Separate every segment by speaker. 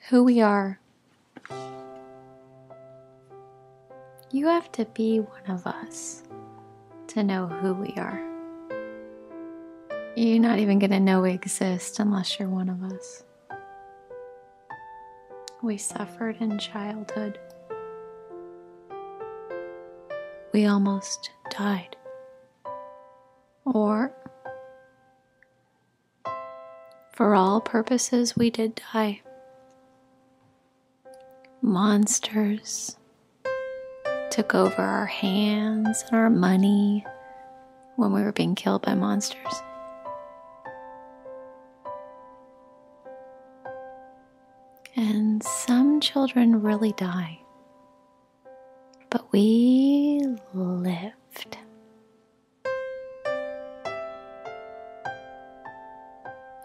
Speaker 1: who we are. You have to be one of us to know who we are. You're not even going to know we exist unless you're one of us. We suffered in childhood. We almost died. Or, for all purposes, we did die. Monsters took over our hands and our money when we were being killed by monsters. And some children really die. But we lived.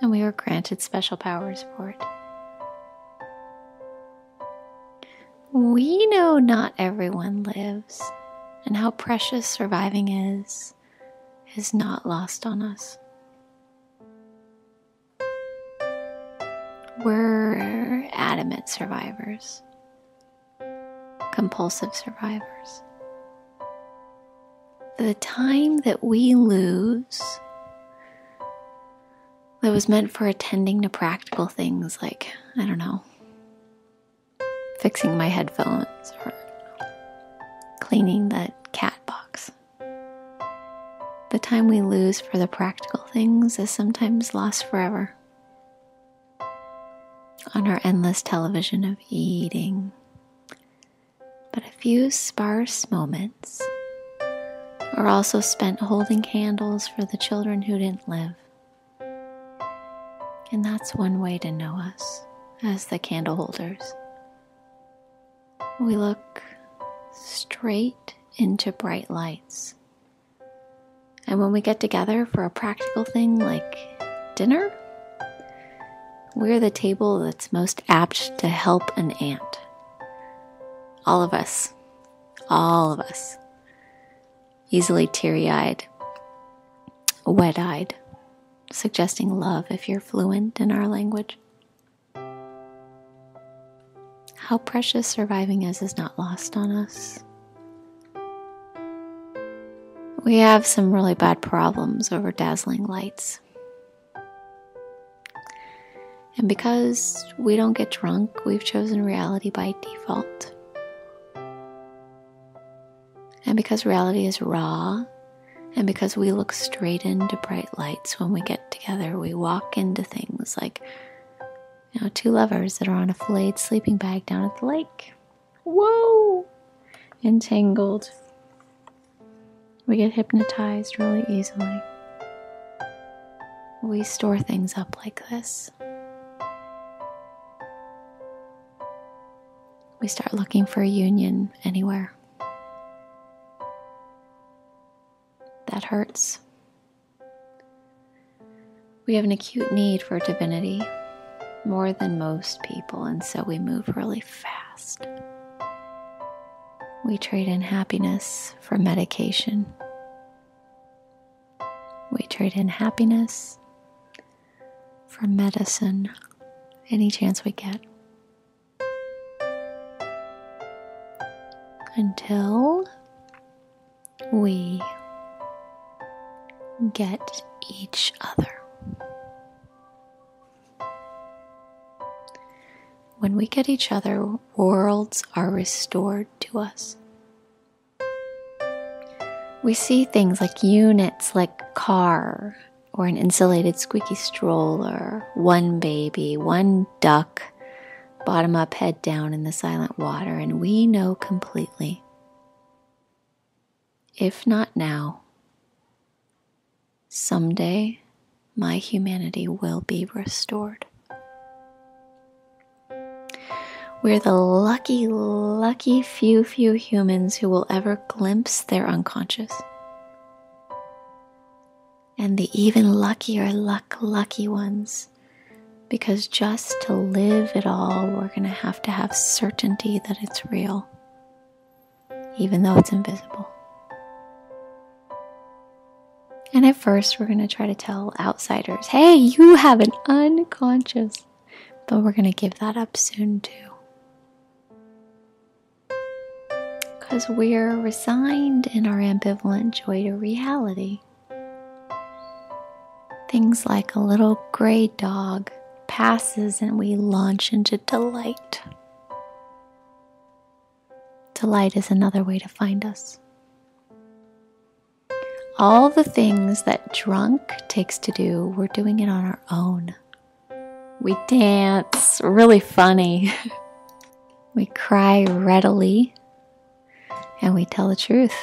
Speaker 1: And we were granted special powers for it. We know not everyone lives, and how precious surviving is not lost on us. We're adamant survivors, compulsive survivors. The time that we lose that was meant for attending to practical things like, I don't know, fixing my headphones or cleaning the cat box. The time we lose for the practical things is sometimes lost forever on our endless television of eating. But a few sparse moments are also spent holding candles for the children who didn't live. And that's one way to know us as the candle holders. We look straight into bright lights. And when we get together for a practical thing like dinner, we're the table that's most apt to help an ant. All of us, easily teary-eyed, wet-eyed, suggesting love if you're fluent in our language. How precious surviving is not lost on us. We have some really bad problems over dazzling lights. And because we don't get drunk, we've chosen reality by default. And because reality is raw, and because we look straight into bright lights when we get together, we walk into things like, two lovers that are on a filleted sleeping bag down at the lake. Whoa! Entangled. We get hypnotized really easily. We store things up like this. We start looking for a union anywhere. That hurts. We have an acute need for divinity, more than most people, and so we move really fast. We trade in happiness for medication. We trade in happiness for medicine any chance we get. Until we get each other. When we get each other, worlds are restored to us. We see things like units, like a car, or an insulated squeaky stroller, one baby, one duck, bottom up, head down in the silent water, and we know completely, if not now, someday my humanity will be restored. We're the lucky few humans who will ever glimpse their unconscious. And the even luckier lucky ones, because just to live it all, we're going to have certainty that it's real, even though it's invisible. And at first, we're going to try to tell outsiders, hey, you have an unconscious. But we're going to give that up soon too. Because we're resigned in our ambivalent joy to reality. Things like a little gray dog passes and we launch into delight. Delight is another way to find us. All the things that drunk takes to do, we're doing it on our own. We dance, really funny. We cry readily, and we tell the truth.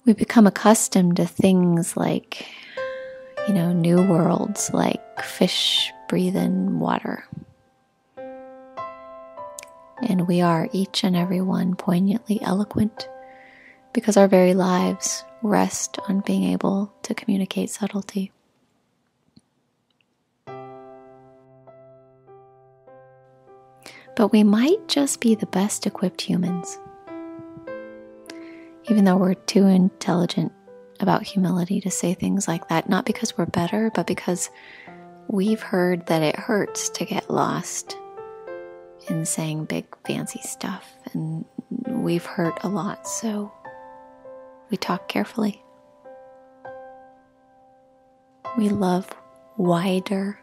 Speaker 1: We become accustomed to things like, new worlds, like fish breathe in water. And we are each and every one poignantly eloquent because our very lives rest on being able to communicate subtlety. But we might just be the best equipped humans, even though we're too intelligent about humility to say things like that, not because we're better, but because we've heard that it hurts to get lost in saying big fancy stuff, and we've hurt a lot, so we talk carefully. We love wider.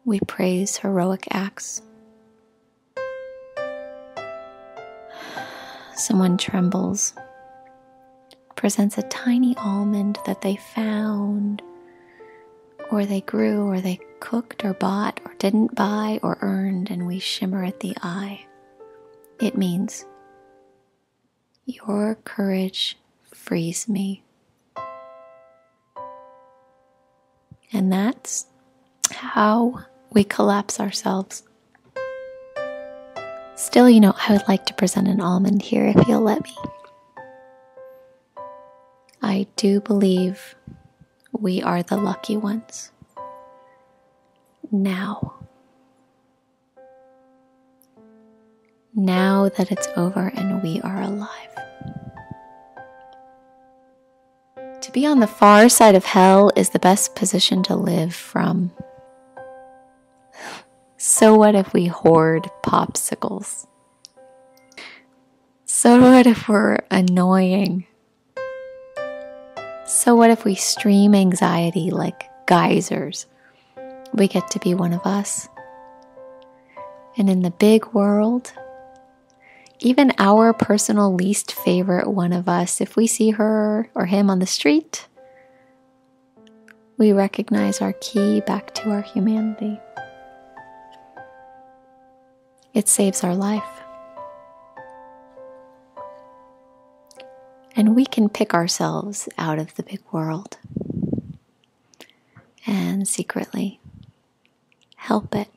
Speaker 1: We praise heroic acts. Someone trembles, presents a tiny almond that they found, or they grew, or they cooked, or bought, or didn't buy, or earned, and we shimmer at the eye. It means, your courage frees me. And that's how we collapse ourselves. Still, I would like to present an almond here if you'll let me. I do believe we are the lucky ones. Now that it's over and we are alive. To be on the far side of hell is the best position to live from. So what if we hoard popsicles? So what if we're annoying? So what if we stream anxiety like geysers? We get to be one of us. And in the big world, even our personal least favorite one of us, if we see her or him on the street, we recognize our key back to our humanity. It saves our life. And we can pick ourselves out of the big world and secretly help it